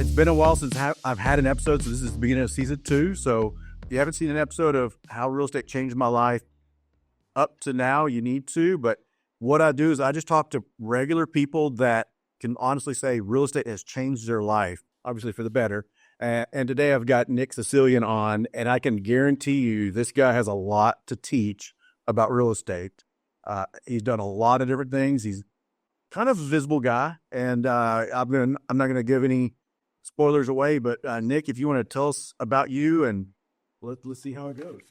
It's been a while since I've had an episode, so this is the beginning of season 2. So if you haven't seen an episode of how real estate changed my life up to now, you need to. But what I do is I just talk to regular people that can honestly say real estate has changed their life, obviously for the better. And today I've got Nick Sicilian on, and I can guarantee you this guy has a lot to teach about real estate. He's done a lot of different things. He's kind of a visible guy, and I'm not going to give any spoilers away, but Nick, if you want to tell us about you, and let's see how it goes.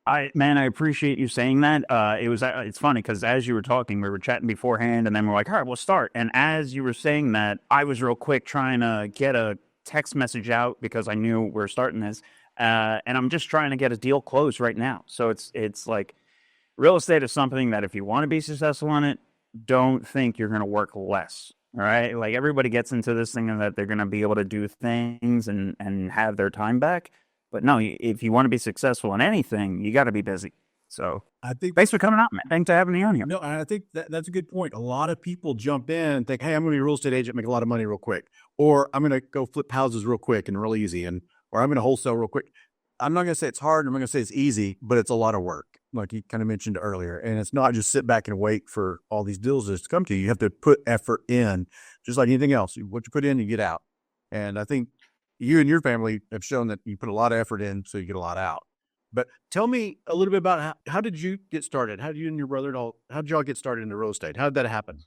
I appreciate you saying that. It's funny because as you were talking, we were chatting beforehand, and then we're like, all right, we'll start. And as you were saying that, I was real quick trying to get a text message out because I knew we're starting this, and I'm just trying to get a deal closed right now. So it's like real estate is something that if you want to be successful in it, don't think you're going to work less. All right. Like everybody gets into this thing that they're going to be able to do things and have their time back. But no, if you want to be successful in anything, you got to be busy. So I think thanks for coming on, man. Thanks for having me on here. No, I think that's a good point. A lot of people jump in and think, hey, I'm going to be a real estate agent, make a lot of money real quick. Or I'm going to go flip houses real quick and real easy. Or I'm going to wholesale real quick. I'm not going to say it's hard. I'm not going to say it's easy, but it's a lot of work, like you kind of mentioned earlier. And it's not just sit back and wait for all these deals to come to you. You have to put effort in, just like anything else. What you put in, you get out. And I think you and your family have shown that you put a lot of effort in, so you get a lot out. But tell me a little bit about how did you get started? How did you and your brother how did y'all get started into real estate? How did that happen?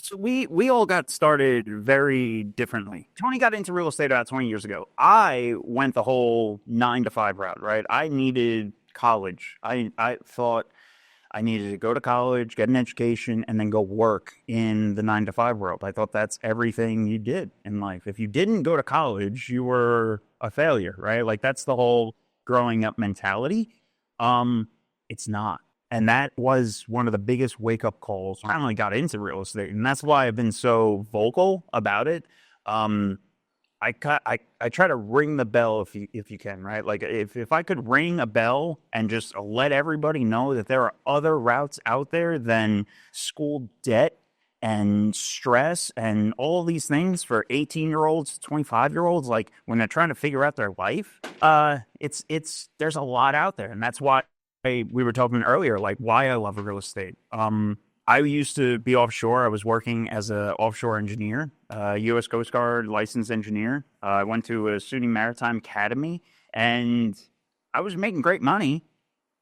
So we all got started very differently. Tony got into real estate about 20 years ago. I went the whole 9-to-5 route, right? I needed college. I thought I needed to go to college, get an education, and then go work in the 9-to-5 world. I thought that's everything you did in life. If you didn't go to college, you were a failure, right? Like that's the whole growing up mentality. It's not. And that was one of the biggest wake-up calls when I finally got into real estate. And that's why I've been so vocal about it. I try to ring the bell if you can, right? Like if I could ring a bell and just let everybody know that there are other routes out there than school debt and stress and all these things for 18-year-olds, 25-year-olds, like when they're trying to figure out their life, there's a lot out there. And that's why we were talking earlier, like why I love real estate. I used to be offshore. I was working as an offshore engineer, U.S. Coast Guard licensed engineer. I went to a SUNY Maritime Academy, and I was making great money,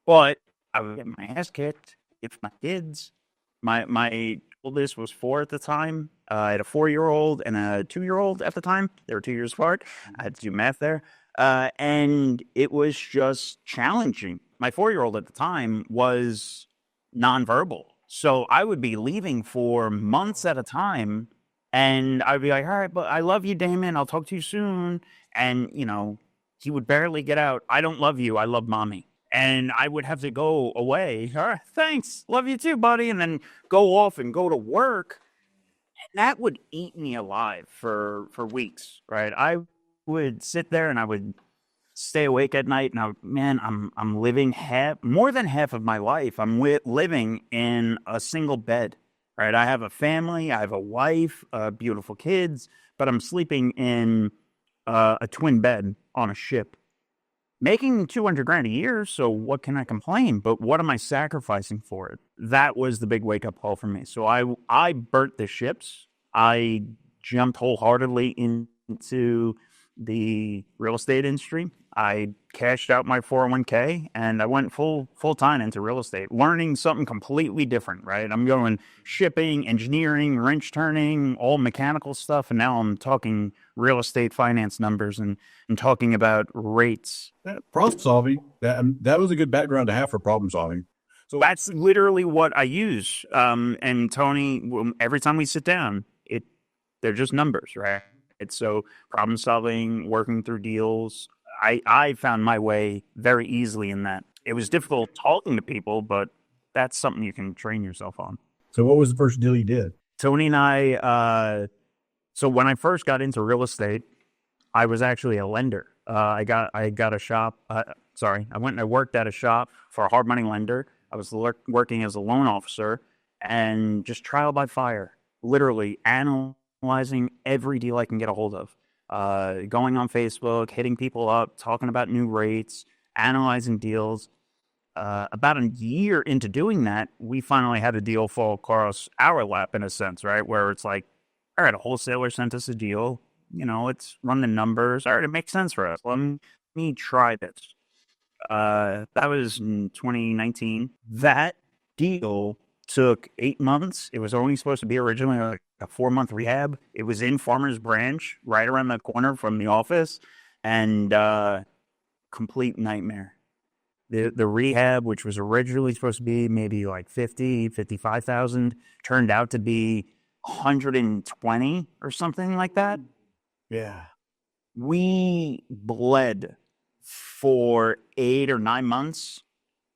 but I would get my ass kicked if my kids. My oldest was 4 at the time. I had a 4-year-old and a 2-year-old at the time. They were 2 years apart. I had to do math there, and it was just challenging. My 4-year-old at the time was nonverbal. So I would be leaving for months at a time, and I'd be like, all right, but I love you, Damon. I'll talk to you soon. And, he would barely get out. I don't love you. I love mommy. And I would have to go away. All right, thanks. Love you too, buddy. And then go off and go to work. And that would eat me alive for weeks, right? I would sit there and I would stay awake at night, and I'm living more than half of my life. I'm living in a single bed, right? I have a family, I have a wife, beautiful kids, but I'm sleeping in a twin bed on a ship, making $200,000 a year. So what can I complain? But what am I sacrificing for it? That was the big wake up call for me. So I burnt the ships. I jumped wholeheartedly into the real estate industry. I cashed out my 401k and I went full time into real estate, learning something completely different, right? I'm going shipping, engineering, wrench turning, all mechanical stuff. And now I'm talking real estate finance numbers and talking about rates. Problem solving, that was a good background to have for problem solving. So that's literally what I use. And Tony, every time we sit down, they're just numbers, right? It's so problem solving, working through deals. I found my way very easily in that. It was difficult talking to people, but that's something you can train yourself on. So what was the first deal you did? Tony and I, so when I first got into real estate, I was actually a lender. I got a shop. I went and I worked at a shop for a hard money lender. I was working as a loan officer and just trial by fire, literally analyzing every deal I can get a hold of. going on Facebook, hitting people up, talking about new rates, analyzing deals. About a year into doing that, we finally had a deal fall across our lap in a sense, right? Where it's like, all right, a wholesaler sent us a deal. Let's run the numbers. All right, it makes sense for us. Let me try this. That was in 2019. That deal took 8 months. It was only supposed to be originally like a 4-month rehab. It was in Farmers Branch, right around the corner from the office, and complete nightmare. The rehab, which was originally supposed to be maybe like 55,000, turned out to be 120 or something like that. Yeah. We bled for 8 or 9 months,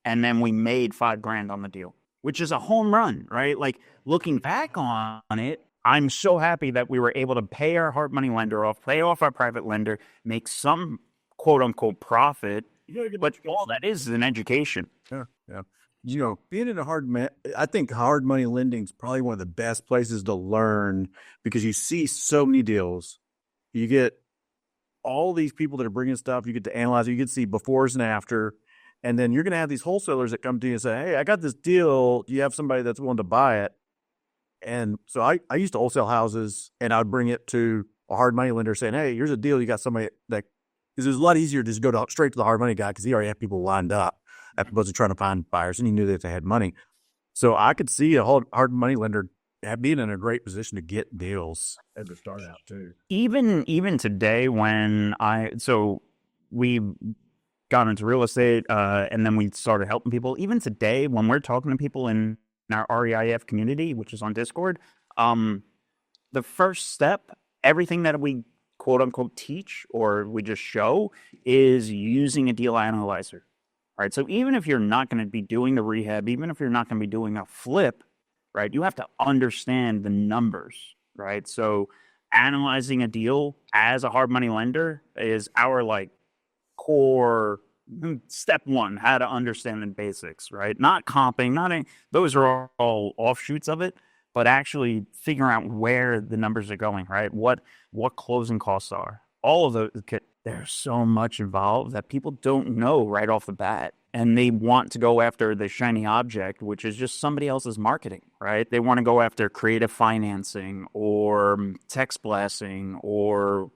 and then we made $5,000 on the deal, which is a home run, right? Like, looking back on it, I'm so happy that we were able to pay our hard money lender off, pay off our private lender, make some quote unquote profit. But all that is an education. Yeah. Being in I think hard money lending is probably one of the best places to learn, because you see so many deals. You get all these people that are bringing stuff. You get to analyze it. You get to see befores and after. And then you're going to have these wholesalers that come to you and say, hey, I got this deal. Do you have somebody that's willing to buy it? And so I used to wholesale houses, and I would bring it to a hard money lender saying, hey, here's a deal. You got somebody that, because it was a lot easier to just go straight to the hard money guy, because he already had people lined up as opposed to trying to find buyers, and he knew that they had money. So I could see a hard money lender being in a great position to get deals at the start out too. Even today, when we got into real estate, and then we started helping people. Even today, when we're talking to people in our REIF community, which is on Discord, the first step, everything that we quote unquote teach or we just show, is using a deal analyzer. All right. So even if you're not going to be doing the rehab, even if you're not going to be doing a flip, right, you have to understand the numbers, right? So analyzing a deal as a hard money lender is our core step one, how to understand the basics, right? Not comping, those are all offshoots of it, but actually figuring out where the numbers are going, right? What closing costs are. All of those, there's so much involved that people don't know right off the bat. And they want to go after the shiny object, which is just somebody else's marketing, right? They want to go after creative financing or text blasting or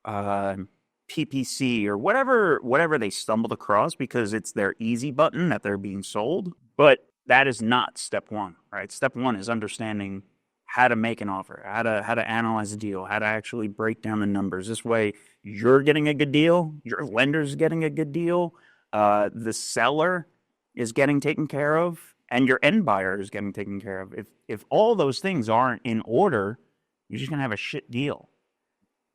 PPC or whatever they stumbled across, because it's their easy button that they're being sold. But that is not step one, right? Step one is understanding how to make an offer, how to analyze a deal, how to actually break down the numbers. This way, you're getting a good deal, your lender's getting a good deal, the seller is getting taken care of, and your end buyer is getting taken care of. If all those things aren't in order, you're just gonna have a shit deal.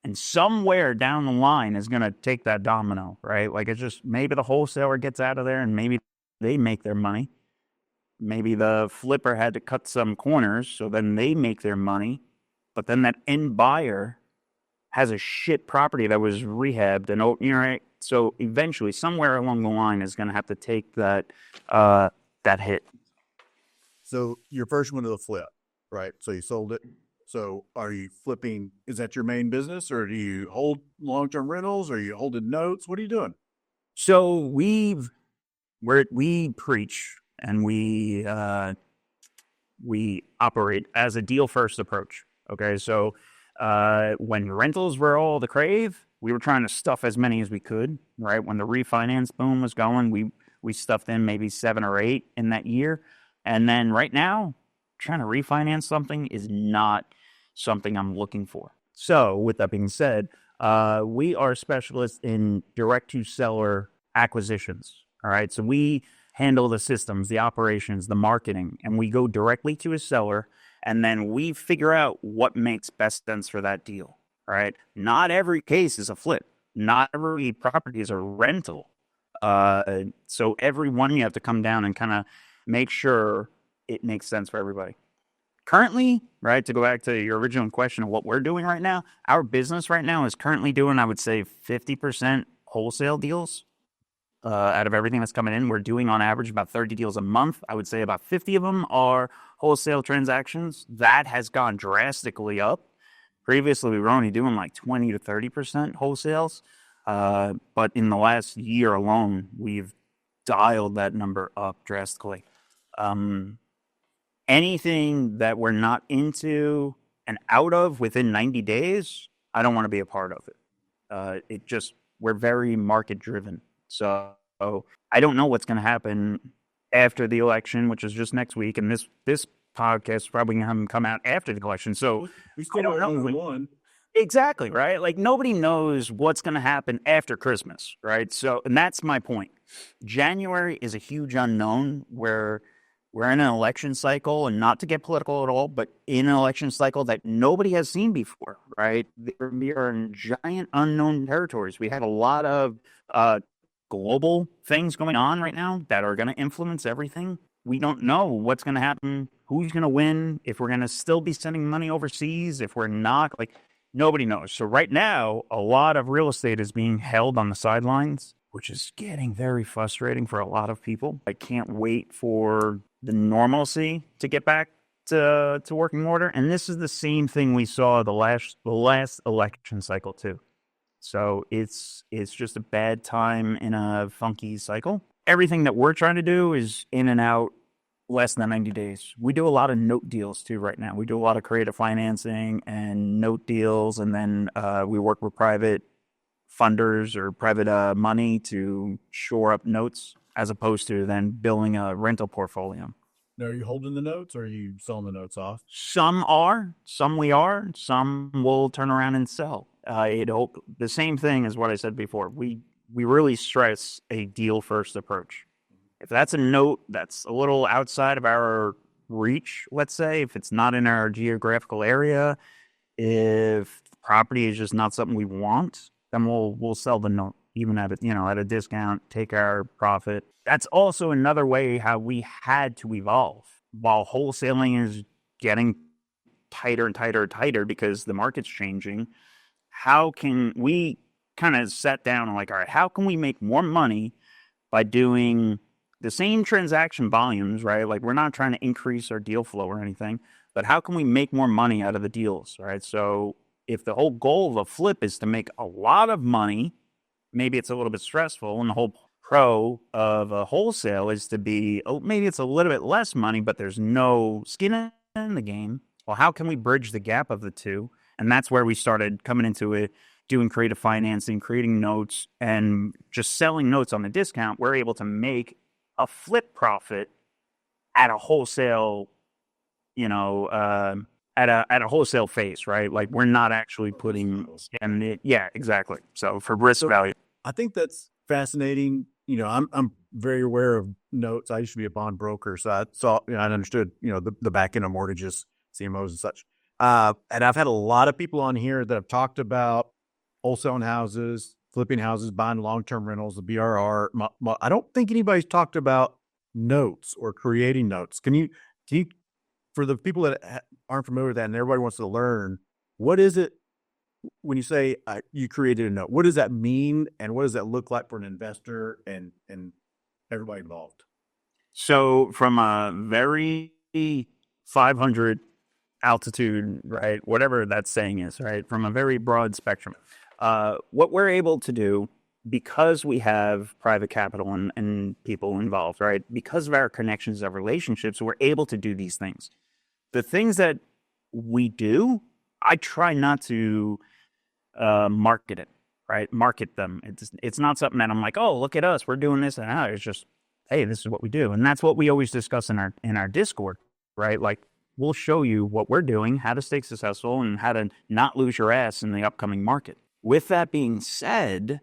And somewhere down the line is gonna take that domino, right? Like, it's just, maybe the wholesaler gets out of there and maybe they make their money. Maybe the flipper had to cut some corners, so then they make their money. But then that end buyer has a shit property that was rehabbed, and right. So eventually, somewhere along the line is going to have to take that hit. So your first one to the flip, right? So you sold it. So are you flipping? Is that your main business, or do you hold long-term rentals, or are you holding notes? What are you doing? So we preach. And we operate as a deal-first approach, okay? So when rentals were all the crave, we were trying to stuff as many as we could, right? When the refinance boom was going, we stuffed in maybe 7 or 8 in that year. And then right now, trying to refinance something is not something I'm looking for. So with that being said, we are specialists in direct-to-seller acquisitions, all right? So we handle the systems, the operations, the marketing, and we go directly to a seller, and then we figure out what makes best sense for that deal, right? Not every case is a flip. Not every property is a rental. So every one you have to come down and kind of make sure it makes sense for everybody. Currently, right, to go back to your original question of what we're doing right now, our business right now is currently doing, I would say, 50% wholesale deals. Out of everything that's coming in, we're doing on average about 30 deals a month. I would say about 50 of them are wholesale transactions. That has gone drastically up. Previously, we were only doing like 20 to 30% wholesales. But in the last year alone, we've dialed that number up drastically. Anything that we're not into and out of within 90 days, I don't want to be a part of it. We're very market driven. So I don't know what's going to happen after the election, which is just next week. And this podcast is probably going to come out after the election. So we still don't know one. Exactly, right? Like nobody knows what's going to happen after Christmas, right? So, and that's my point. January is a huge unknown where we're in an election cycle, and not to get political at all, but in an election cycle that nobody has seen before, right? We are in giant unknown territories. We have a lot of global things going on right now that are going to influence everything. We don't know what's going to happen, who's going to win, if we're going to still be sending money overseas, if we're not, like nobody knows. So right now, a lot of real estate is being held on the sidelines, which is getting very frustrating for a lot of people. I can't wait for the normalcy to get back to working order. And this is the same thing we saw the last election cycle too. So it's just a bad time in a funky cycle. Everything that we're trying to do is in and out less than 90 days. We do a lot of note deals too right now. We do a lot of creative financing and note deals. And then we work with private funders or private money to shore up notes, as opposed to then building a rental portfolio. Now, are you holding the notes or are you selling the notes off? Some are, some we are, some will turn around and sell. The same thing as what I said before. We really stress a deal first approach. If that's a note that's a little outside of our reach, let's say, if it's not in our geographical area, if the property is just not something we want, then we'll sell the note, even at a discount, take our profit. That's also another way how we had to evolve. While wholesaling is getting tighter and tighter and tighter because the market's changing, how can we kind of sat down and like, all right, how can we make more money by doing the same transaction volumes, right? Like we're not trying to increase our deal flow or anything, but how can we make more money out of the deals, right? So if the whole goal of a flip is to make a lot of money, maybe it's a little bit stressful, and the whole pro of a wholesale is to be, maybe it's a little bit less money, but there's no skin in the game. Well, how can we bridge the gap of the two? And that's where we started coming into it, doing creative financing, creating notes, and just selling notes on the discount. We're able to make a flip profit at a wholesale, at a wholesale phase, right? Like we're not actually putting in it. Yeah, exactly. So for risk value. I think that's fascinating. I'm very aware of notes. I used to be a bond broker, so I saw, I understood, the back end of mortgages, CMOs and such. And I've had a lot of people on here that have talked about wholesaling houses, flipping houses, buying long-term rentals, the BRR. I don't think anybody's talked about notes or creating notes. Can you, for the people that aren't familiar with that and everybody wants to learn, what is it when you say you created a note? What does that mean, and what does that look like for an investor and everybody involved? So from a very 500 altitude, right, whatever that saying is, right, from a very broad spectrum, what we're able to do, because we have private capital and people involved, right, because of our connections of relationships, we're able to do these things. The things that we do, I try not to market it, right? Market them. It's not something that I'm like, oh, look at us, we're doing this and that. It's just, hey, this is what we do, and that's what we always discuss in our Discord, right? Like we'll show you what we're doing, how to stay successful, and how to not lose your ass in the upcoming market. With that being said,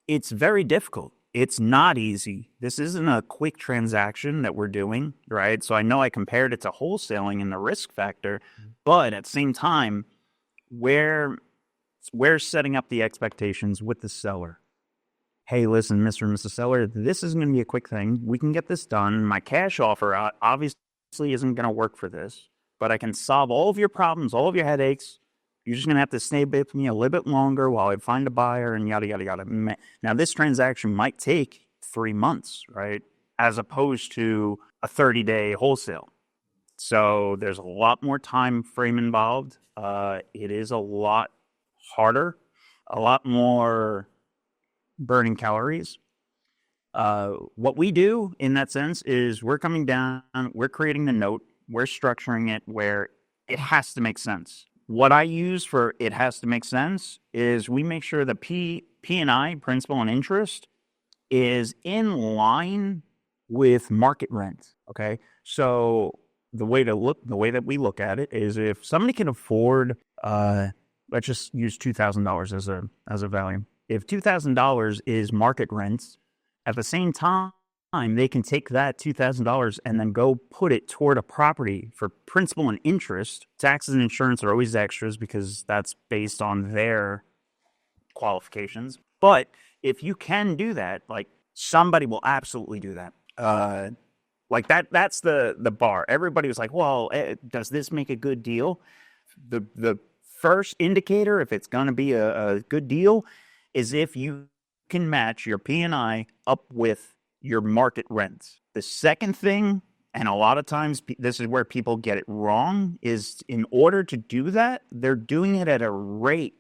it's very difficult. It's not easy. This isn't a quick transaction that we're doing, right? So I know I compared it to wholesaling and the risk factor, but at the same time, we're setting up the expectations with the seller. Hey, listen, Mr. and Mrs. Seller, this isn't going to be a quick thing. We can get this done. My cash offer obviously isn't going to work for this, but I can solve all of your problems, all of your headaches. You're just going to have to stay with me a little bit longer while I find a buyer and yada, yada, yada. Now, this transaction might take 3 months, right? As opposed to a 30-day wholesale. So there's a lot more time frame involved. It is a lot harder, a lot more burning calories. What we do in that sense is we're coming down, we're creating the note, we're structuring it where it has to make sense. What I use for it has to make sense is we make sure the P&I, principal and interest, is in line with market rent. Okay. So the way that we look at it is if somebody can afford, let's just use $2,000 as a value. If $2,000 is market rent, at the same time, they can take that $2,000 and then go put it toward a property for principal and interest. Taxes and insurance are always extras because that's based on their qualifications. But if you can do that, like somebody will absolutely do that. Like that's the bar. Everybody was like, well, does this make a good deal? The first indicator, if it's going to be a good deal, is if you can match your P&I up with your market rents. The second thing, and a lot of times this is where people get it wrong, is in order to do that, they're doing it at a rate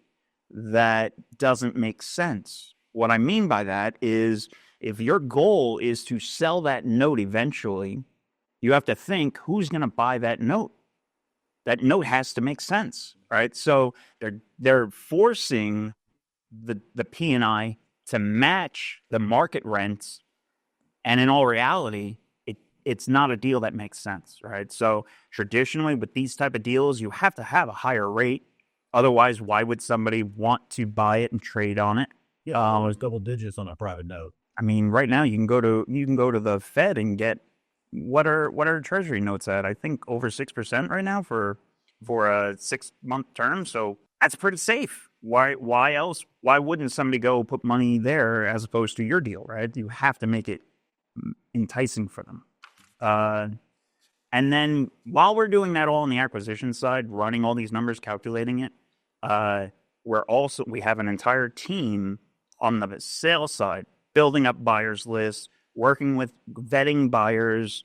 that doesn't make sense. What I mean by that is if your goal is to sell that note eventually, you have to think who's going to buy that note. That note has to make sense, right? So they're forcing the P&I to match the market rents, and in all reality, it's not a deal that makes sense, right? So traditionally, with these type of deals, you have to have a higher rate. Otherwise, why would somebody want to buy it and trade on it? Yeah, almost double digits on a private note. I mean, right now you can go to the Fed and get what are Treasury notes at? I think over 6% right now for a 6-month term. So that's pretty safe. Why else? Why wouldn't somebody go put money there as opposed to your deal, right? You have to make it enticing for them. And then while we're doing that all on the acquisition side, running all these numbers, calculating it, we have an entire team on the sales side, building up buyers lists, working with vetting buyers,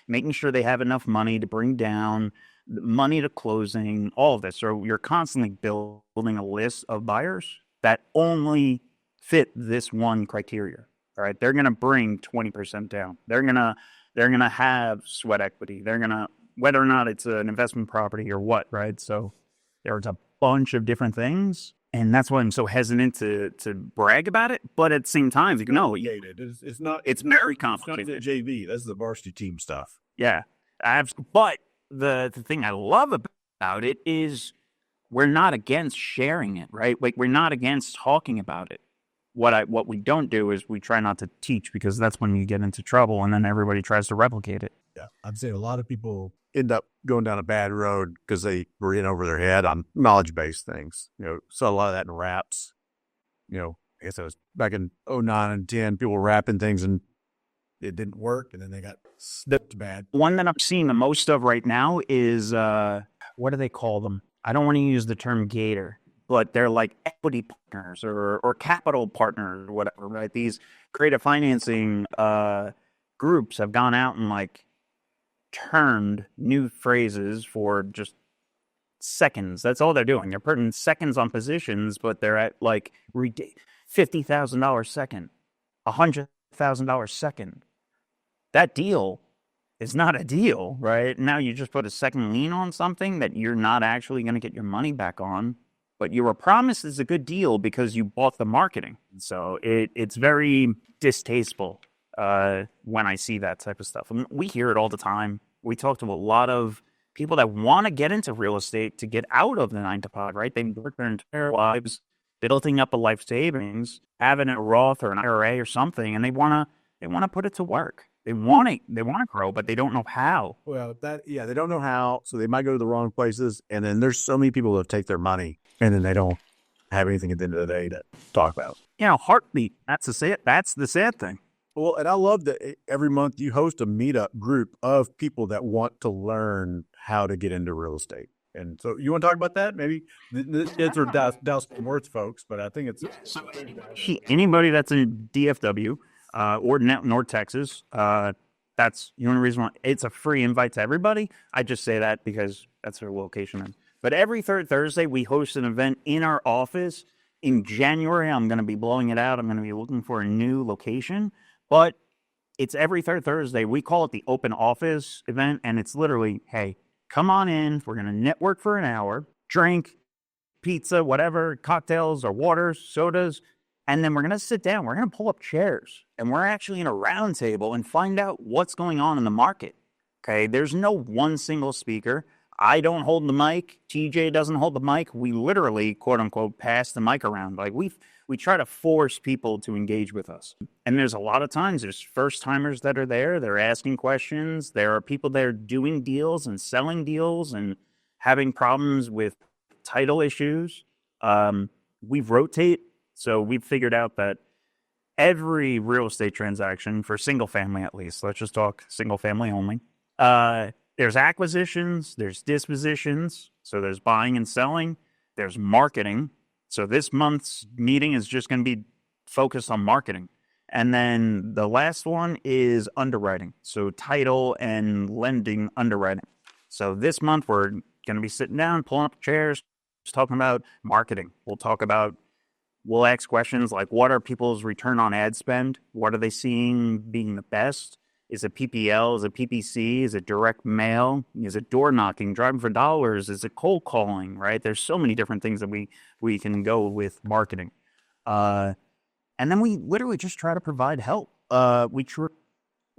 making sure they have enough money to bring down, money to closing, all of this. So you're constantly building a list of buyers that only fit this one criteria. All right, they're going to bring 20% down. They're going to have sweat equity. They're going to, whether or not it's an investment property or what, right? So there's a bunch of different things. And that's why I'm so hesitant to brag about it. But at the same time, it's not. It's very complicated. It's not the JV. That's the varsity team stuff. Yeah. But the thing I love about it is we're not against sharing it, right? Like we're not against talking about it. What we don't do is we try not to teach, because that's when you get into trouble and then everybody tries to replicate it. Yeah. I'd say a lot of people end up going down a bad road because they were in over their head on knowledge-based things. Saw a lot of that in raps. I guess it was back in 2009 and 10, people were rapping things and it didn't work, and then they got snipped bad. One that I'm seeing the most of right now is, what do they call them? I don't want to use the term gator, but they're like equity partners or capital partners or whatever, right? These creative financing groups have gone out and like turned new phrases for just seconds. That's all they're doing. They're putting seconds on positions, but they're at like $50,000 second, $100,000 second. That deal is not a deal, right? Now you just put a second lien on something that you're not actually going to get your money back on, but you were promised is a good deal because you bought the marketing. So it's very distasteful when I see that type of stuff. I mean, we hear it all the time. We talk to a lot of people that want to get into real estate to get out of the 9-to-5, right? They've worked their entire lives building up a life savings, having a Roth or an IRA or something, and they want to put it to work. They want to grow, but they don't know how. Well, they don't know how, so they might go to the wrong places. And then there's so many people that take their money and then they don't have anything at the end of the day to talk about. Heartbeat. That's the sad thing. Well, and I love that every month you host a meetup group of people that want to learn how to get into real estate. And so you want to talk about that? Maybe it's Dallas Worth folks, but I think it's anybody that's in DFW or North Texas, That's the only reason why it's a free invite to everybody. I just say that because that's our location. But every third Thursday, we host an event in our office. In January, I'm going to be blowing it out. I'm going to be looking for a new location. But it's every third Thursday. We call it the open office event. And it's literally, hey, come on in. We're going to network for an hour, drink, pizza, whatever, cocktails or waters, sodas. And then we're going to sit down. We're going to pull up chairs. And we're actually in a round table and find out what's going on in the market. Okay, there's no one single speaker. I don't hold the mic. TJ doesn't hold the mic. We literally, quote unquote, pass the mic around. Like we try to force people to engage with us. And there's a lot of times there's first timers that are there. They're asking questions. There are people that are doing deals and selling deals and having problems with title issues. We rotate. So we've figured out that every real estate transaction for single family, at least, let's just talk single family only. There's acquisitions, there's dispositions. So there's buying and selling. There's marketing. So this month's meeting is just going to be focused on marketing. And then the last one is underwriting. So title and lending underwriting. So this month we're going to be sitting down, pulling up chairs, just talking about marketing. We'll ask questions like, what are people's return on ad spend? What are they seeing being the best? Is it PPL? Is it PPC? Is it direct mail? Is it door knocking, driving for dollars? Is it cold calling, right? There's so many different things that we can go with marketing. And then we literally just try to provide help. We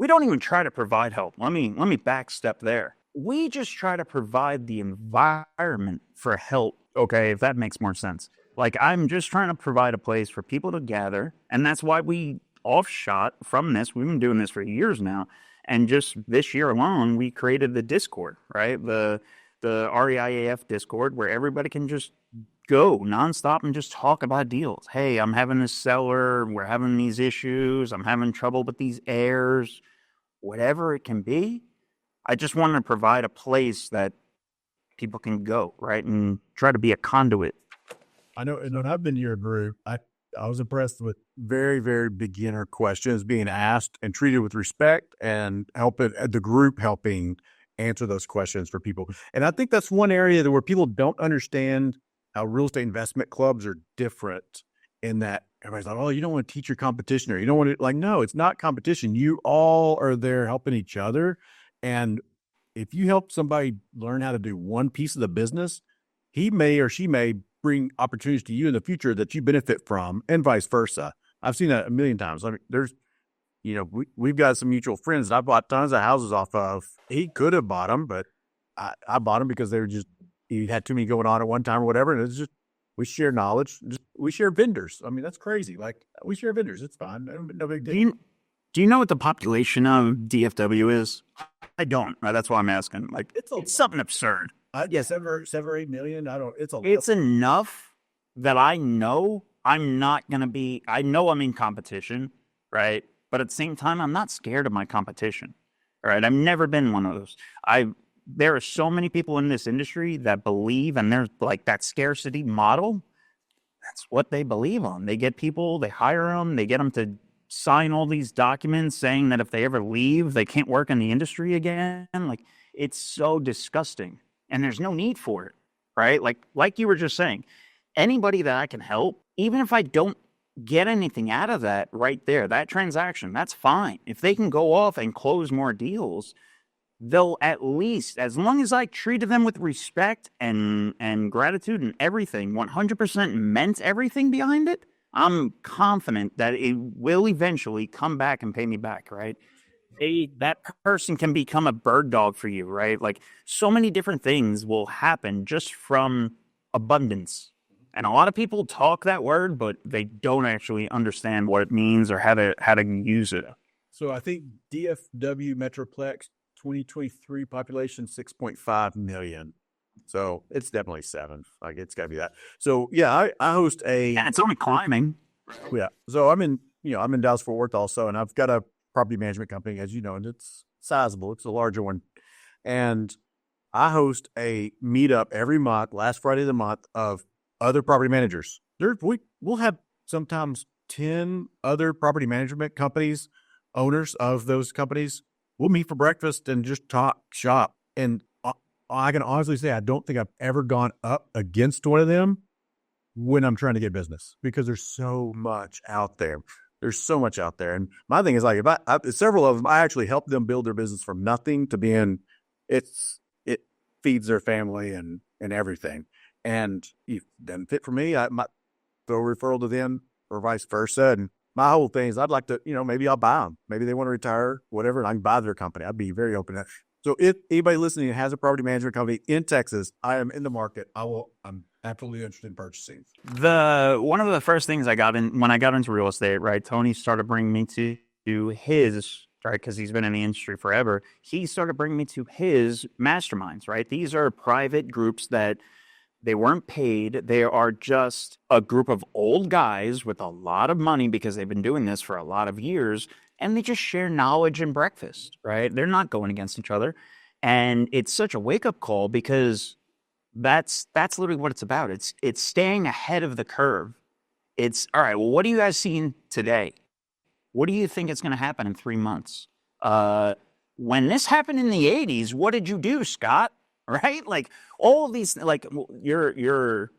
don't even try to provide help. Let me back step there. We just try to provide the environment for help, okay, if that makes more sense. Like, I'm just trying to provide a place for people to gather, and that's why we offshot from this. We've been doing this for years now, and just this year alone, we created the Discord, right? The REIAF Discord, where everybody can just go nonstop and just talk about deals. Hey, I'm having this seller, we're having these issues, I'm having trouble with these heirs, whatever it can be. I just want to provide a place that people can go, right, and try to be a conduit. I know, and when I've been to your group, I was impressed with very, very beginner questions being asked and treated with respect, and the group helping answer those questions for people. And I think that's one area where people don't understand how real estate investment clubs are different, in that everybody's like, oh, you don't want to teach your competition, or you don't want to, like, no, it's not competition. You all are there helping each other. And if you help somebody learn how to do one piece of the business, he may or she may bring opportunities to you in the future that you benefit from, and vice versa. I've seen that a million times. I mean, we've got some mutual friends that I bought tons of houses off of. He could have bought them, but I bought them because he had too many going on at one time or whatever. And it's just, we share knowledge. We share vendors. I mean, that's crazy. Like, we share vendors. It's fine. No big deal. Do you know what the population of DFW is? I don't. Right? That's why I'm asking. Like, it's something absurd. Yeah, 7 or 8 million. It's enough that I know I'm not going to be, I know I'm in competition, right? But at the same time, I'm not scared of my competition, right? I've never been one of those. There are so many people in this industry that believe, and there's like that scarcity model. That's what they believe on. They get people, they hire them, they get them to sign all these documents saying that if they ever leave, they can't work in the industry again. Like, it's so disgusting. And there's no need for it, right? Like you were just saying, anybody that I can help, even if I don't get anything out of that right there, that transaction, that's fine. If they can go off and close more deals, they'll at least, as long as I treated them with respect and gratitude and everything, 100% meant everything behind it, I'm confident that it will eventually come back and pay me back, right? That person can become a bird dog for you, right? Like, so many different things will happen just from abundance. And a lot of people talk that word, but they don't actually understand what it means or how to use it. So I think DFW Metroplex 2023 population 6.5 million. So it's definitely 7. Like, it's got to be that. So yeah, I host it's only climbing. Yeah. So I'm in Dallas-Fort Worth also, and I've got a property management company, as you know, and it's sizable. It's a larger one. And I host a meetup every month, last Friday of the month, of other property managers. We'll have sometimes 10 other property management companies, owners of those companies, we'll meet for breakfast and just talk shop. And I can honestly say I don't think I've ever gone up against one of them when I'm trying to get business, because there's so much out there. There's so much out there. And my thing is, like, if I several of them, I actually helped them build their business from nothing to being, it feeds their family and everything. And if it doesn't fit for me, I might throw a referral to them or vice versa. And my whole thing is I'd like to, maybe I'll buy them. Maybe they want to retire, whatever, and I can buy their company. I'd be very open to that. So if anybody listening has a property management company in Texas, I am in the market. I'm absolutely interested in purchasing. One of the first things I got in when I got into real estate, right? Tony started bringing me to his, right, because he's been in the industry forever. He started bringing me to his masterminds, right? These are private groups that they weren't paid. They are just a group of old guys with a lot of money because they've been doing this for a lot of years, and they just share knowledge and breakfast, right? They're not going against each other. And it's such a wake-up call because that's literally what it's about. It's staying ahead of the curve. It's, all right, well, what are you guys seeing today? What do you think is going to happen in 3 months? When this happened in the 80s, what did you do, Scott? Right? Like all of these, like your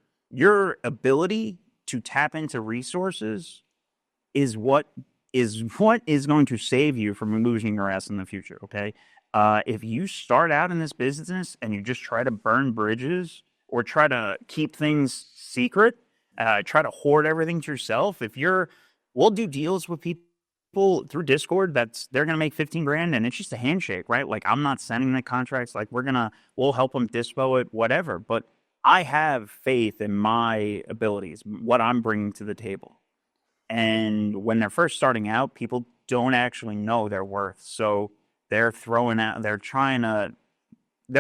ability to tap into resources is what is going to save you from losing your ass in the future. Okay. If you start out in this business and you just try to burn bridges or try to keep things secret, try to hoard everything to yourself, we'll do deals with people through Discord they're gonna make 15 grand and it's just a handshake, right? Like I'm not sending the contracts, like we'll help them dispo it, whatever. But I have faith in my abilities, what I'm bringing to the table. And when they're first starting out, people don't actually know their worth. So they're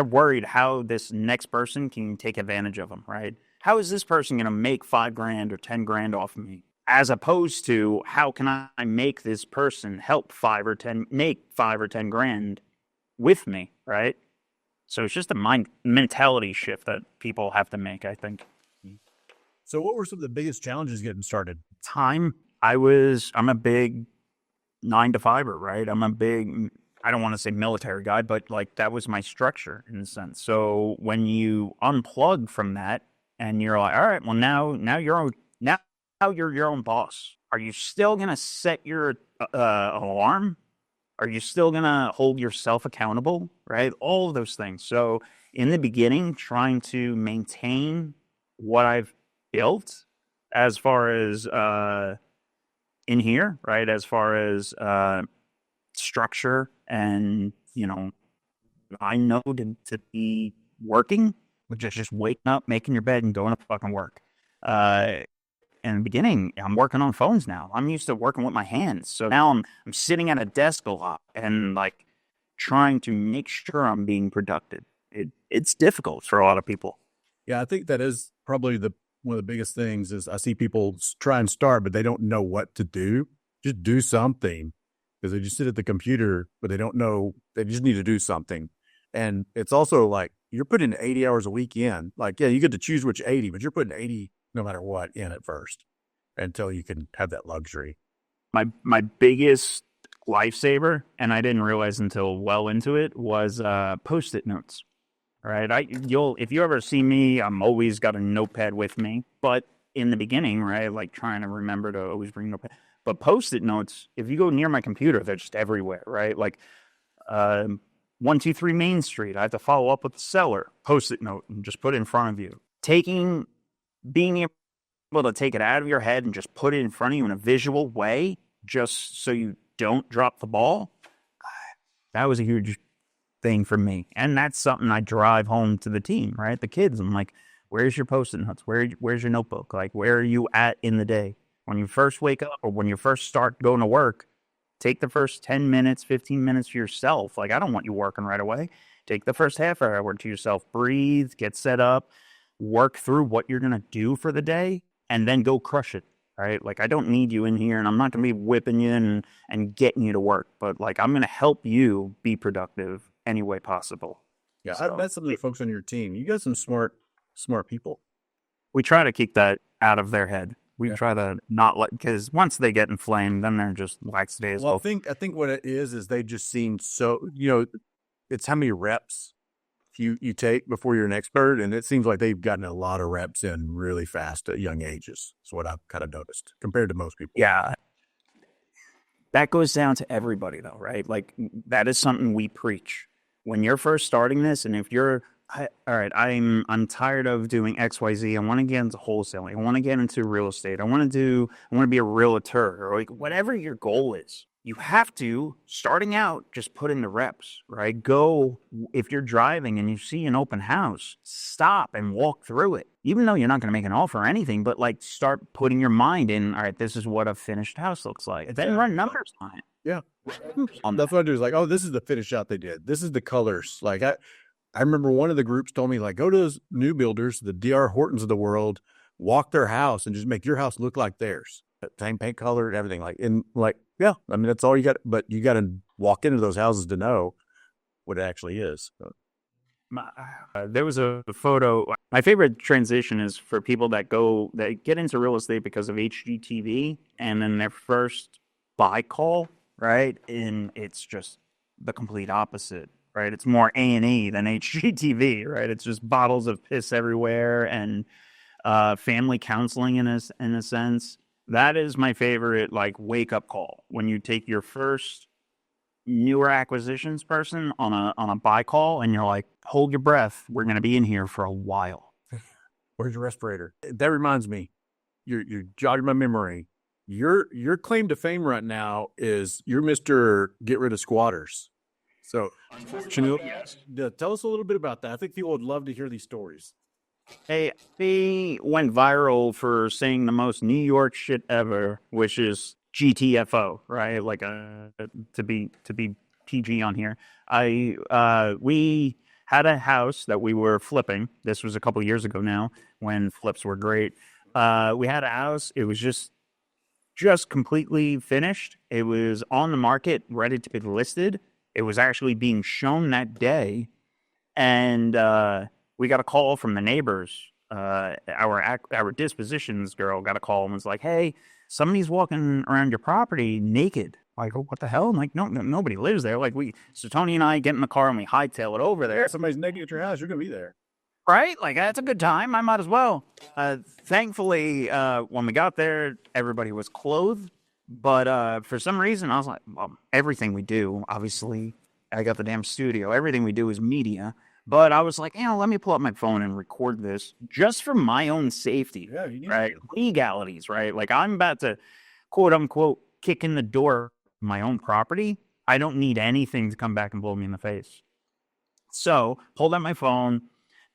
worried how this next person can take advantage of them, right? How is this person gonna make 5 grand or 10 grand off of me? As opposed to how can I make this person make 5 or 10 grand with me, right? So it's just a mentality shift that people have to make, I think. So what were some of the biggest challenges getting started? Time. I'm a big 9-to-5er, right? I don't want to say military guy, but like that was my structure in a sense. So when you unplug from that and you're like, all right, well now you're your own boss. Are you still going to set your alarm? Are you still going to hold yourself accountable, right? All of those things. So in the beginning, trying to maintain what I've built as far as in here, right? As far as structure and, I know to be working, which is just waking up, making your bed and going to fucking work. In the beginning, I'm working on phones now. I'm used to working with my hands. So now I'm sitting at a desk a lot and like trying to make sure I'm being productive. It's difficult for a lot of people. Yeah, I think that is probably one of the biggest things is I see people try and start, but they don't know what to do. Just do something because they just sit at the computer, but they don't know. They just need to do something. And it's also like you're putting 80 hours a week in. Like, yeah, you get to choose which 80, but you're putting 80 no matter what in at first until you can have that luxury. My biggest lifesaver, and I didn't realize until well into it, was Post-it notes. All right, if you ever see me, I'm always got a notepad with me. But in the beginning, right, like trying to remember to always bring a notepad. But Post-it notes, if you go near my computer, they're just everywhere, right? Like 123 Main Street, I have to follow up with the seller. Post-it note and just put it in front of you. Being able to take it out of your head and just put it in front of you in a visual way, just so you don't drop the ball, that was a huge thing for me. And that's something I drive home to the team, right? The kids, I'm like, where's your Post-it notes? Where's your notebook? Like, where are you at in the day? When you first wake up or when you first start going to work, take the first 10 minutes, 15 minutes for yourself. Like, I don't want you working right away. Take the first half hour to yourself, breathe, get set up, work through what you're going to do for the day, and then go crush it, right? Like, I don't need you in here, and I'm not going to be whipping you and getting you to work, but, like, I'm going to help you be productive any way possible. Yeah, so, that's some of the folks on your team. You got some smart people. We try to keep that out of their head. We try to not let, because once they get inflamed, then they're just lackadaisical. Well, I think what it is they just seen it's how many reps you take before you're an expert, and it seems like they've gotten a lot of reps in really fast at young ages. That's what I've kind of noticed compared to most people. Yeah. That goes down to everybody, though, right? Like, that is something we preach. When you're first starting this, and if you're, all right, I'm tired of doing XYZ. I want to get into wholesaling. I want to get into real estate. I want to be a realtor, or like whatever your goal is. You have to, starting out, just put in the reps, right? Go, if you're driving and you see an open house, stop and walk through it. Even though you're not going to make an offer or anything, but like start putting your mind in, all right, this is what a finished house looks like. Then run numbers on it. Yeah. That's what I do is like, oh, this is the finish shot they did. This is the colors. Like I remember one of the groups told me, like, go to those new builders, the DR Hortons of the world, walk their house and just make your house look like theirs. Same paint color and everything. Yeah, I mean, that's all you got. But you got to walk into those houses to know what it actually is. There was a photo. My favorite transition is for people that get into real estate because of HGTV, and then their first buy call, right? And it's just the complete opposite, right? It's more A&E than HGTV, right? It's just bottles of piss everywhere and family counseling in a sense. That is my favorite, like, wake-up call when you take your first newer acquisitions person on a buy call, and you're like, hold your breath. We're going to be in here for a while. Where's your respirator? That reminds me, you're jogging my memory. Your claim to fame right now is you're Mr. Get Rid of Squatters. So, unfortunately, yes. Tell us a little bit about that. I think people would love to hear these stories. Hey, he went viral for saying the most New York shit ever, which is GTFO, right? Like to be PG on here. We had a house that we were flipping. This was a couple years ago now, when flips were great. We had a house. It was just completely finished. It was on the market, ready to be listed. It was actually being shown that day, and we got a call from the neighbors. Our dispositions girl got a call and was like, "Hey, somebody's walking around your property naked." I go, "What the hell?" I'm like, "No, nobody lives there." Like, so Tony and I get in the car and we hightail it over there. If somebody's naked at your house, you're gonna be there, right? Like, that's a good time. I might as well. Thankfully, when we got there, everybody was clothed. But for some reason, I was like, well, everything we do, obviously, I got the damn studio. Everything we do is media. But I was like, let me pull up my phone and record this just for my own safety, right? Legalities, right? Like, I'm about to, quote unquote, kick in the door of my own property. I don't need anything to come back and blow me in the face. So, pulled out my phone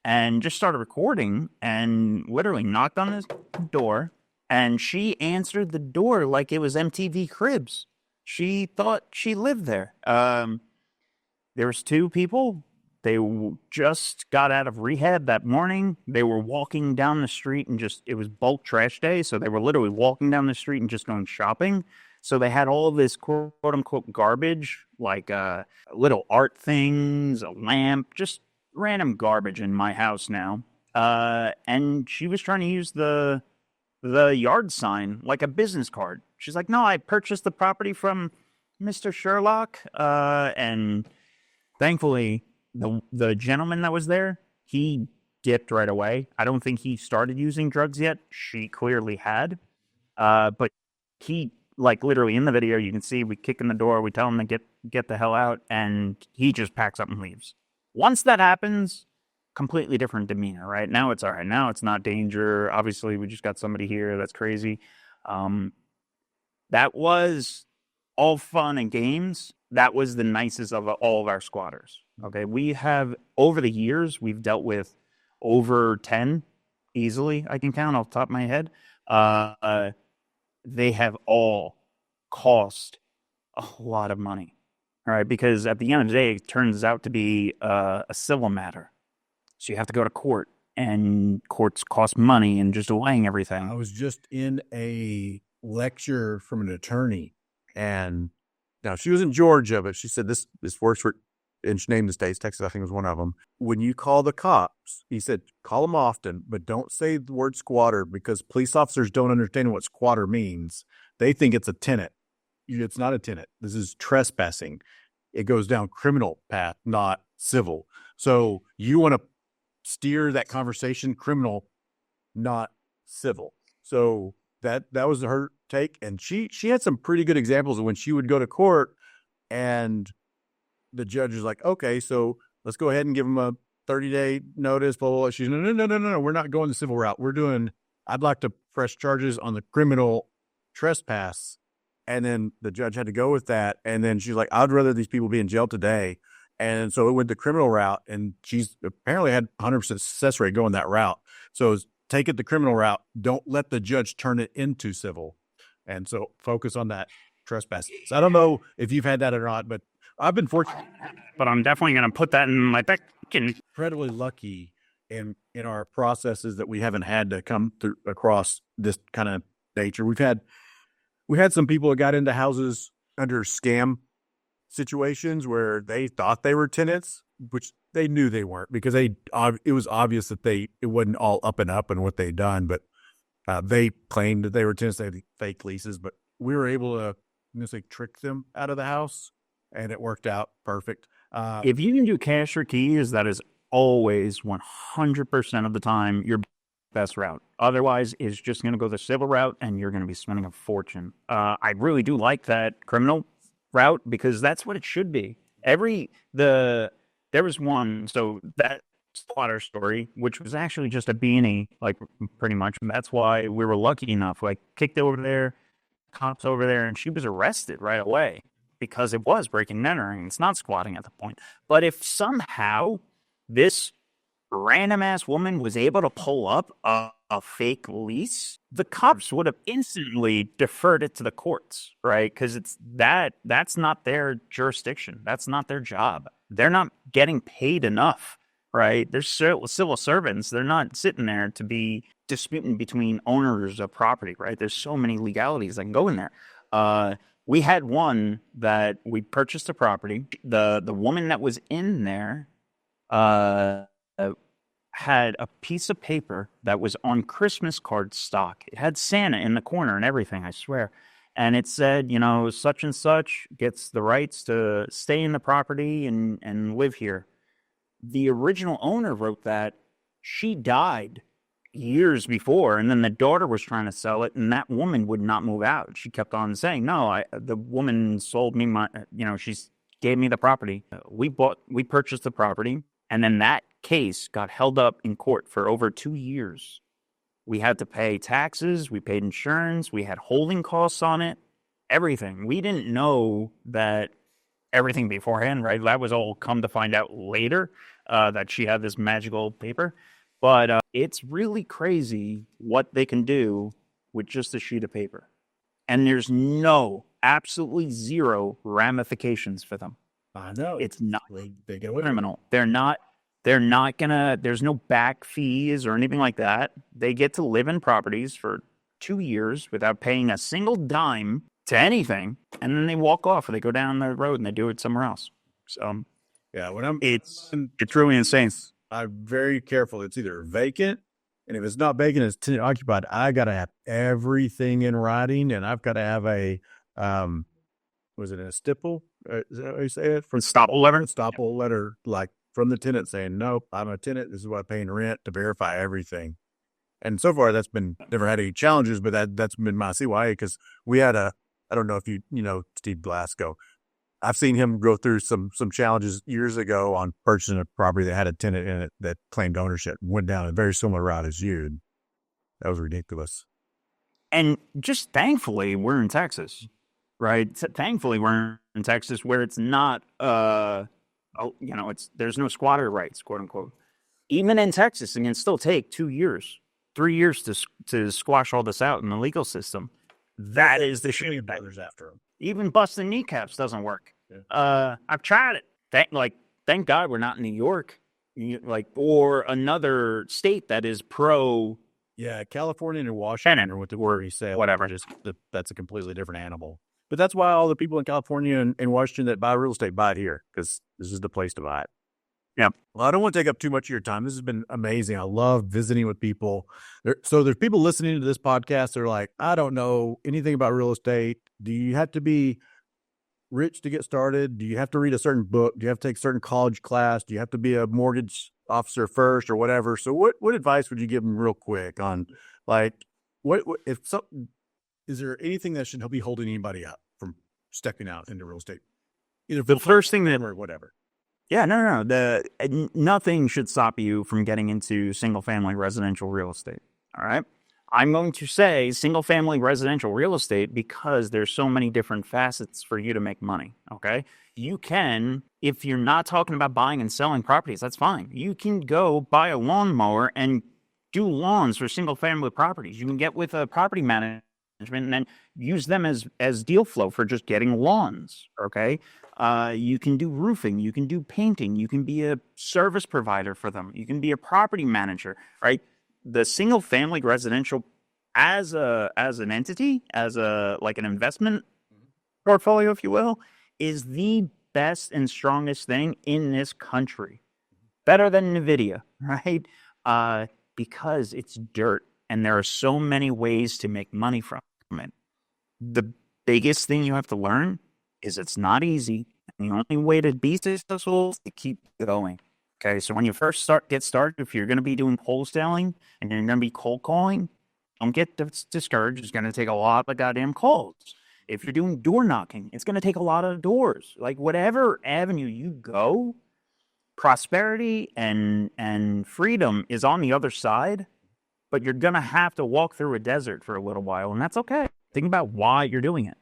and just started recording, and literally knocked on this door, and she answered the door like it was MTV Cribs. She thought she lived there. There was two people. They just got out of rehab that morning. They were walking down the street and it was bulk trash day. So they were literally walking down the street and just going shopping. So they had all of this quote unquote garbage, like little art things, a lamp, just random garbage in my house now. And she was trying to use the yard sign like a business card. She's like, "No, I purchased the property from Mr. Sherlock." And thankfully, the gentleman that was there, he dipped right away. I don't think he started using drugs yet. She clearly had. But he, like, literally in the video, you can see we kick in the door, we tell him to get the hell out, and he just packs up and leaves. Once that happens, completely different demeanor, right? Now it's all right. Now it's not danger. Obviously, we just got somebody here that's crazy. That was all fun and games. That was the nicest of all of our squatters. Okay, we have, over the years, we've dealt with over 10 easily. I can count off the top of my head. They have all cost a lot of money. All right, because at the end of the day, it turns out to be a civil matter. So you have to go to court, and courts cost money and just delaying everything. I was just in a lecture from an attorney, and now she was in Georgia, but she said this works for and she named the states, Texas, I think was one of them. When you call the cops, he said, call them often, but don't say the word squatter because police officers don't understand what squatter means. They think it's a tenant. It's not a tenant. This is trespassing. It goes down criminal path, not civil. So you want to steer that conversation criminal, not civil. So that was her take. And she had some pretty good examples of when she would go to court and the judge was like, okay, so let's go ahead and give them a 30-day notice, blah, blah, blah. She's no, we're not going the civil route. I'd like to press charges on the criminal trespass. And then the judge had to go with that. And then she's like, I'd rather these people be in jail today. And so it went the criminal route. And she's apparently had 100% success rate going that route. So take it the criminal route. Don't let the judge turn it into civil. And so focus on that trespass. So I don't know if you've had that or not, but I've been fortunate. But I'm definitely going to put that in my back. Incredibly lucky in our processes that we haven't had to come through across this kind of nature. We had some people that got into houses under scam situations where they thought they were tenants, which they knew they weren't because it was obvious that it wasn't all up and what they'd done, but they claimed that they were tenants. They had fake leases, but we were able to trick them out of the house, and it worked out perfect. If you can do cash or keys, that is always 100% of the time your best route. Otherwise, it's just going to go the civil route, and you're going to be spending a fortune. I really do like that criminal route because that's what it should be. There was one, so that squatter story, which was actually just a B&E, like pretty much. And that's why we were lucky enough. Like kicked over there, cops over there, and she was arrested right away because it was breaking and entering. It's not squatting at the point. But if somehow this random ass woman was able to pull up a fake lease, the cops would have instantly deferred it to the courts, right? Because that's not their jurisdiction. That's not their job. They're not getting paid enough, right? They're civil servants. They're not sitting there to be disputing between owners of property, right? There's so many legalities that can go in there. We had one that we purchased a property. The woman that was in there had a piece of paper that was on Christmas card stock. It had Santa in the corner and everything, I swear. And it said, such and such gets the rights to stay in the property and live here. The original owner wrote that. She died years before, and then the daughter was trying to sell it, and that woman would not move out. She kept on saying, no, the woman sold me she gave me the property. We purchased the property, and then that case got held up in court for over 2 years. We had to pay taxes, we paid insurance, we had holding costs on it, everything. We didn't know that everything beforehand, right? That was all come to find out later, that she had this magical paper. But it's really crazy what they can do with just a sheet of paper. And there's absolutely zero ramifications for them. I know. It's not they get away criminal. They're not gonna, there's no back fees or anything like that. They get to live in properties for 2 years without paying a single dime to anything. And then they walk off or they go down the road and they do it somewhere else. So yeah, it's really insane. I'm very careful. It's either vacant, and if it's not vacant, it's tenant occupied. I got to have everything in writing, and I've got to have a, was it a stipple? Is that how you say it? From estoppel letter? Estoppel letter, like from the tenant saying, nope, I'm a tenant. This is what I'm paying rent to verify everything. And so far, never had any challenges, but that's been my CYA because we had I don't know if you know Steve Blasco. I've seen him go through some challenges years ago on purchasing a property that had a tenant in it that claimed ownership, went down a very similar route as you. That was ridiculous. And just thankfully, we're in Texas, right? Thankfully, we're in Texas where it's not, there's no squatter rights, quote unquote. Even in Texas, it can still take 2 years, 3 years to squash all this out in the legal system. That is the shit. Brothers after them. Even busting kneecaps doesn't work. Yeah. I've tried it. Thank God we're not in New York, or another state that is pro. Yeah, California and Washington, or what the word he said, whatever. That's a completely different animal. But that's why all the people in California and Washington that buy real estate buy it here, because this is the place to buy it. Yeah. Well, I don't want to take up too much of your time. This has been amazing. I love visiting with people. So there's people listening to this podcast. They're like, I don't know anything about real estate. Do you have to be rich to get started? Do you have to read a certain book? Do you have to take a certain college class? Do you have to be a mortgage officer first or whatever? So what advice would you give them real quick on, like, is there anything that should be holding anybody up from stepping out into real estate? Either the first thing that, or whatever. Yeah, no. Nothing should stop you from getting into single-family residential real estate. All right. I'm going to say single-family residential real estate because there's so many different facets for you to make money. Okay. You can, if you're not talking about buying and selling properties, that's fine. You can go buy a lawnmower and do lawns for single-family properties. You can get with a property manager and then use them as deal flow for just getting lawns. Okay. You can do roofing, you can do painting, you can be a service provider for them, you can be a property manager, right? The single family residential as an entity, as like an investment portfolio, if you will, is the best and strongest thing in this country. Better than NVIDIA, right? Because it's dirt. And there are so many ways to make money from it. The biggest thing you have to learn is it's not easy. And the only way to be successful is to keep going. Okay, so when you first get started, if you're going to be doing wholesaling and you're going to be cold calling, don't get discouraged. It's going to take a lot of goddamn calls. If you're doing door knocking, it's going to take a lot of doors. Like whatever avenue you go, prosperity and freedom is on the other side. But you're going to have to walk through a desert for a little while, and that's okay. Think about why you're doing it.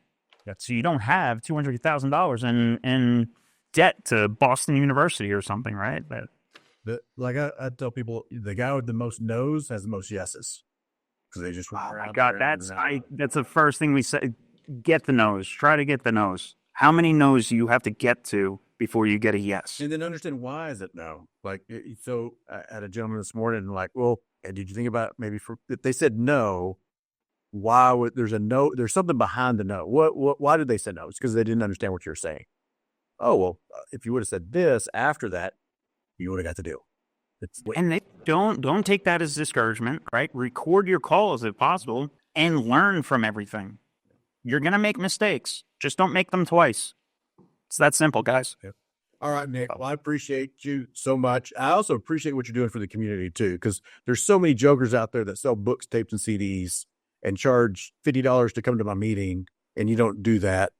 So you don't have $200,000 in debt to Boston University or something, right? Like I tell people, the guy with the most no's has the most yeses. Because they just oh my God, that's the first thing we say. Get the no's. Try to get the no's. How many no's do you have to get to before you get a yes? And then understand why is it no? Like, so I had a gentleman this morning, like, well, and did you think about maybe if they said no, why would there's a no? There's something behind the no. Why did they say no? It's because they didn't understand what you're saying. Oh, well, if you would have said this after that, you would have got the deal. And they don't take that as discouragement, right? Record your calls if possible and learn from everything. You're going to make mistakes. Just don't make them twice. It's that simple, guys. Yeah. All right, Nick. Well, I appreciate you so much. I also appreciate what you're doing for the community, too, because there's so many jokers out there that sell books, tapes, and CDs and charge $50 to come to my meeting, and you don't do that.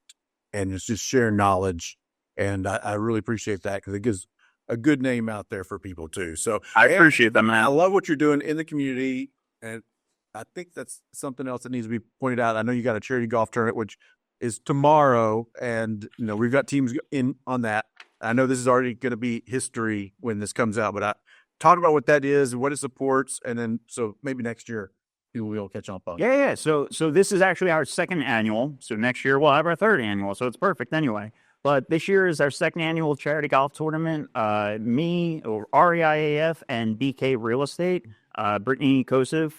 And it's just sharing knowledge. And I really appreciate that because it gives a good name out there for people, too. So I appreciate that, man. I love what you're doing in the community. And I think that's something else that needs to be pointed out. I know you got a charity golf tournament, which is tomorrow. And, we've got teams in on that. I know this is already going to be history when this comes out, but talk about what that is and what it supports. And then, so maybe next year we'll catch up on. Yeah. So this is actually our second annual. So next year we'll have our third annual. So it's perfect anyway. But this year is our second annual charity golf tournament. Me, or REIAF, and BK Real Estate, Brittany Kosov,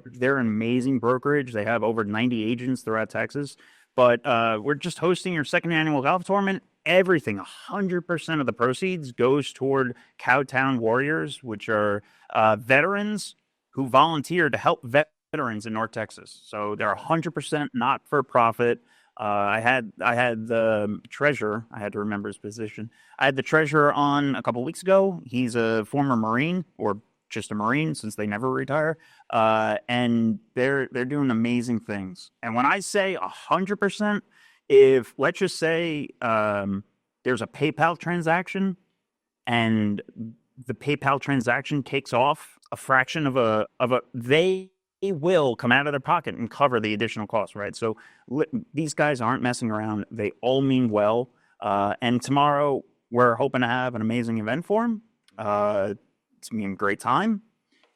they're an amazing brokerage. They have over 90 agents throughout Texas. But we're just hosting our second annual golf tournament. Everything, 100% of the proceeds goes toward Cowtown Warriors, which are veterans who volunteer to help veterans in North Texas. So they're 100% not for profit. I had the treasurer. I had to remember his position. I had the treasurer on a couple weeks ago. He's a former Marine, or just a Marine, since they never retire. And they're doing amazing things. And when I say 100%, if let's just say there's a PayPal transaction, and the PayPal transaction takes off a fraction of a they will come out of their pocket and cover the additional cost, right? So these guys aren't messing around. They all mean well. And tomorrow we're hoping to have an amazing event for them. It's going to be a great time.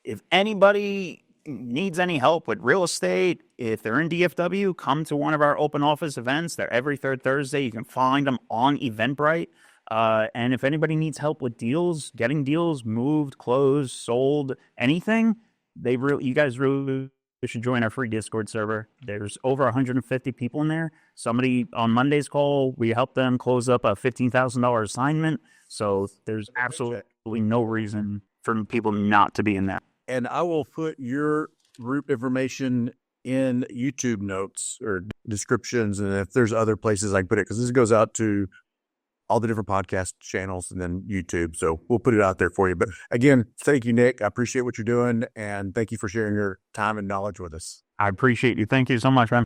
If anybody needs any help with real estate, if they're in DFW, come to one of our open office events. They're every third Thursday. You can find them on Eventbrite. And if anybody needs help with deals, getting deals moved, closed, sold, anything, you guys really You should join our free Discord server. There's over 150 people in there. Somebody on Monday's call, we helped them close up a $15,000 assignment. So there's absolutely no reason for people not to be in that. And I will put your group information in YouTube notes or descriptions. And if there's other places I can put it, because this goes out to all the different podcast channels and then YouTube. So we'll put it out there for you. But again, thank you, Nick. I appreciate what you're doing. And thank you for sharing your time and knowledge with us. I appreciate you. Thank you so much, man.